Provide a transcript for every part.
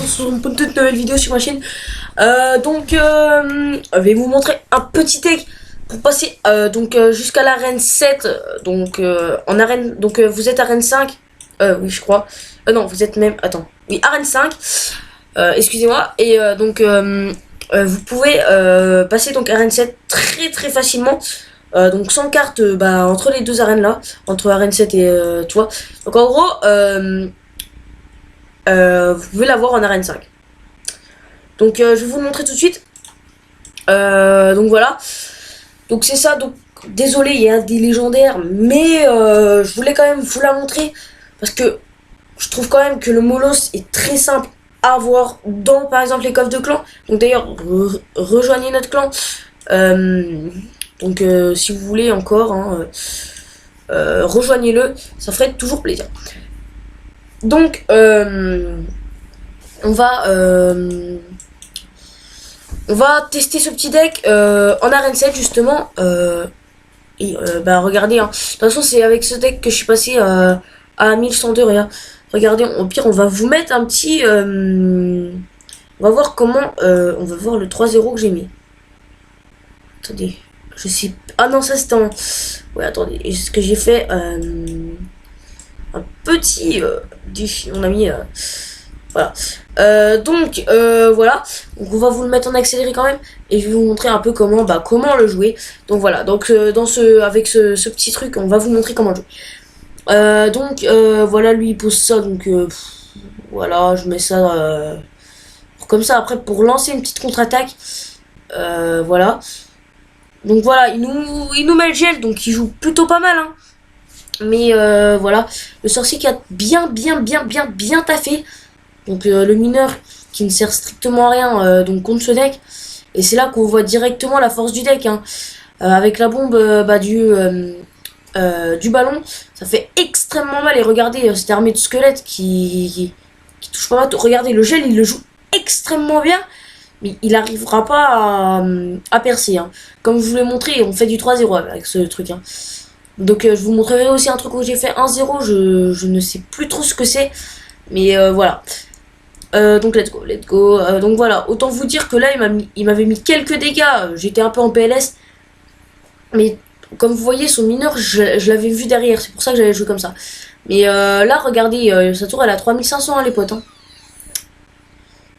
Sur une toute nouvelle vidéo sur ma chaîne. Je vais vous montrer un petit deck pour passer jusqu'à l'arène 7. En arène, vous êtes arène 5. Oui, je crois. Non, vous êtes même. Attends. Oui, arène 5. Excusez-moi. Et vous pouvez passer donc arène 7 très facilement. Donc sans carte entre les deux arènes là, entre arène 7 et tu vois. Donc en gros, vous pouvez l'avoir en arène 5. Donc je vais vous le montrer tout de suite. Donc voilà. Donc c'est ça. Donc désolé, il y a des légendaires, mais je voulais quand même vous la montrer parce que je trouve quand même que le Molos est très simple à avoir dans par exemple les coffres de clan. Donc d'ailleurs rejoignez notre clan. Si vous voulez encore, rejoignez-le, ça ferait toujours plaisir. Donc on va tester ce petit deck en arène 7 justement. Regardez, de toute façon c'est avec ce deck que je suis passé à 1102. Regarde. Regardez, au pire on va vous mettre un petit on va voir comment on va voir le 3-0 que j'ai mis. Attendez, je sais. Ah non, ça c'était en. Ouais, attendez, ce que j'ai fait un petit défi. On a mis voilà. Voilà. Donc on va vous le mettre en accéléré quand même et je vais vous montrer un peu comment le jouer. Donc voilà. Donc avec ce petit truc, on va vous montrer comment le jouer. Voilà, lui il pose ça. Donc voilà, je mets ça comme ça après pour lancer une petite contre-attaque. Voilà. Donc voilà, il nous met le gel, donc il joue plutôt pas mal, hein. Mais voilà, le sorcier qui a bien taffé. Donc le mineur qui ne sert strictement à rien donc contre ce deck. Et c'est là qu'on voit directement la force du deck, hein. Avec la bombe du ballon, ça fait extrêmement mal. Et regardez cette armée de squelettes qui touche pas mal. Regardez, le gel, il le joue extrêmement bien. Mais il n'arrivera pas à percer, hein. Comme je vous l'ai montré, on fait du 3-0 avec ce truc, hein. Donc je vous montrerai aussi un truc où j'ai fait 1-0. Je ne sais plus trop ce que c'est. Mais voilà. Donc let's go. Donc voilà, autant vous dire que là il m'avait mis quelques dégâts. J'étais un peu en PLS. Mais comme vous voyez, son mineur, je l'avais vu derrière. C'est pour ça que j'avais joué comme ça. Mais là, regardez, sa tour elle a 3500, hein, les potes, hein.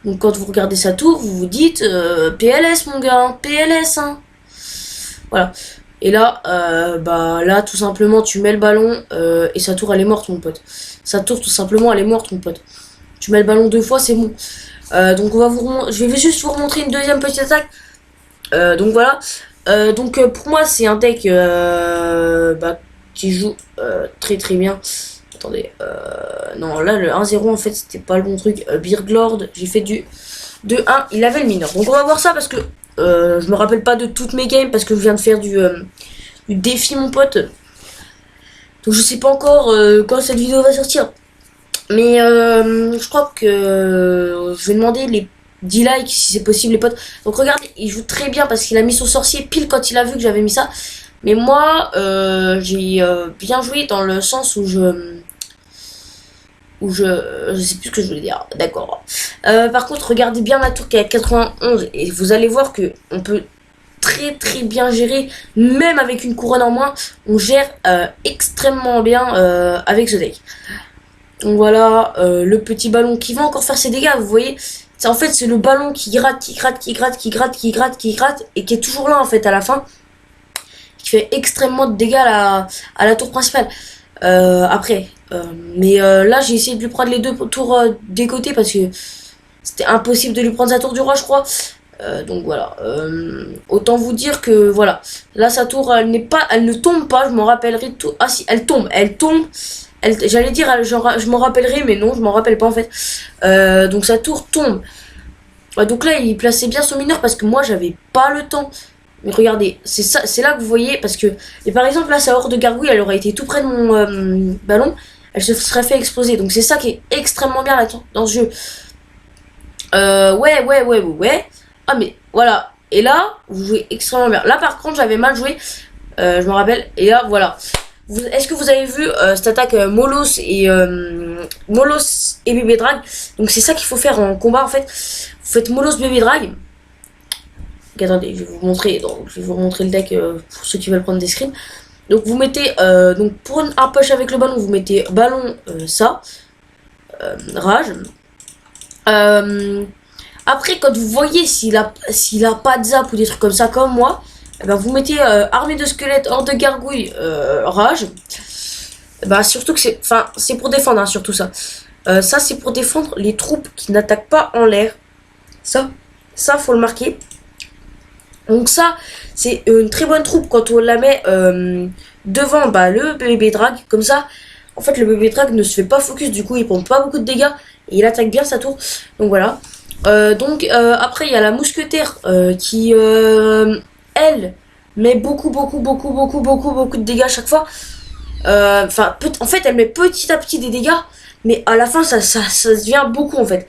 Donc quand vous regardez sa tour, vous vous dites PLS mon gars, PLS, hein. Voilà. Et là, là tout simplement tu mets le ballon et sa tour elle est morte mon pote. Sa tour tout simplement elle est morte mon pote. Tu mets le ballon 2 fois, c'est bon. Donc je vais juste vous remontrer une deuxième petite attaque. Donc voilà. Pour moi c'est un deck qui joue très bien. Attendez, non, là, le 1-0, en fait, c'était pas le bon truc. Beardlord, j'ai fait du 2-1, il avait le mineur. Donc, on va voir ça parce que je me rappelle pas de toutes mes games parce que je viens de faire du défi, mon pote. Donc, je sais pas encore quand cette vidéo va sortir. Mais je crois que je vais demander les 10 likes si c'est possible, les potes. Donc, regardez, il joue très bien parce qu'il a mis son sorcier pile quand il a vu que j'avais mis ça. Mais moi, j'ai bien joué dans le sens où je sais plus ce que je voulais dire. D'accord. Par contre, regardez bien la tour qui est à 91 et vous allez voir que on peut très bien gérer, même avec une couronne en moins, on gère extrêmement bien avec ce deck. Donc voilà, le petit ballon qui va encore faire ses dégâts, vous voyez. En fait, c'est le ballon qui gratte et qui est toujours là en fait à la fin, qui fait extrêmement de dégâts à la tour principale. Là j'ai essayé de lui prendre les deux tours des côtés parce que c'était impossible de lui prendre sa tour du roi, je crois. Donc voilà, autant vous dire que voilà, là sa tour elle ne tombe pas, je m'en rappellerai tout. Ah si, elle tombe. J'allais dire je m'en rappellerai, mais non, je m'en rappelle pas en fait. Donc sa tour tombe. Ouais, donc là il plaçait bien son mineur parce que moi j'avais pas le temps. Mais regardez, c'est là que vous voyez, parce que, et par exemple là sa horde de gargouille elle aurait été tout près de mon ballon, elle se serait fait exploser. Donc c'est ça qui est extrêmement bien là dans ce jeu. Ouais. Ah mais voilà. Et là, vous jouez extrêmement bien. Là par contre j'avais mal joué. je me rappelle. Et là, voilà. Est-ce que vous avez vu cette attaque Molos et Bébé Drag? Donc c'est ça qu'il faut faire en combat en fait. Vous faites Molos Bébé Drag. Donc, attendez, je vais vous montrer. Donc, je vais vous montrer le deck pour ceux qui veulent prendre des screens. Donc vous mettez donc pour un push avec le ballon, vous mettez ballon ça rage. Après quand vous voyez s'il a pas de zap ou des trucs comme ça comme moi, eh ben, vous mettez armée de squelettes hors de gargouille rage. Bah surtout que c'est pour défendre hein, surtout ça. Ça c'est pour défendre les troupes qui n'attaquent pas en l'air. Ça faut le marquer. Donc ça, c'est une très bonne troupe quand on la met devant le bébé drag. Comme ça, en fait, le bébé drag ne se fait pas focus. Du coup, il prend pas beaucoup de dégâts. Et il attaque bien sa tour. Donc voilà. Après, il y a la mousquetaire qui, elle, met beaucoup de dégâts à chaque fois. En fait, elle met petit à petit des dégâts. Mais à la fin, ça devient beaucoup en fait.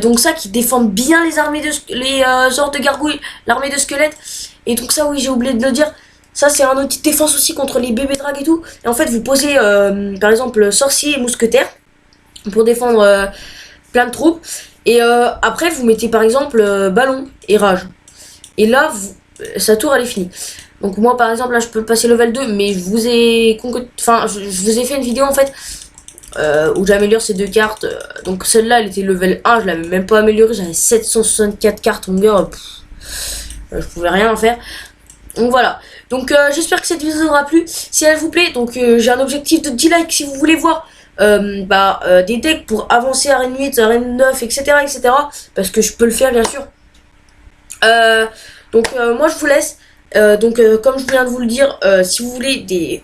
Donc ça qui défendent bien les armées genres de gargouilles, l'armée de squelettes. Et donc ça oui j'ai oublié de le dire. Ça c'est un outil de défense aussi contre les bébés drags et tout. Et en fait vous posez par exemple sorcier et mousquetaire pour défendre plein de troupes. Et après vous mettez par exemple ballon et rage. Et là sa tour elle est finie. Donc moi par exemple là je peux passer level 2 mais je vous ai fait une vidéo en fait où j'améliore ces deux cartes. Donc celle-là elle était level 1, je l'avais même pas améliorée, j'avais 764 cartes mon gars, je pouvais rien en faire. Donc voilà, donc j'espère que cette vidéo vous aura plu. Si elle vous plaît, donc j'ai un objectif de 10 likes si vous voulez voir des decks pour avancer à Arène 8, Arène 9, etc. Parce que je peux le faire bien sûr. Moi je vous laisse. Comme je viens de vous le dire, si vous voulez des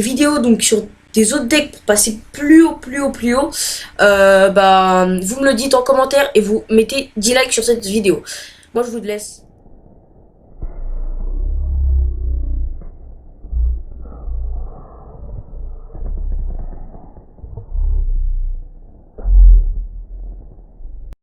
vidéos donc sur des autres decks pour passer plus haut, vous me le dites en commentaire et vous mettez 10 likes sur cette vidéo. Moi je vous laisse.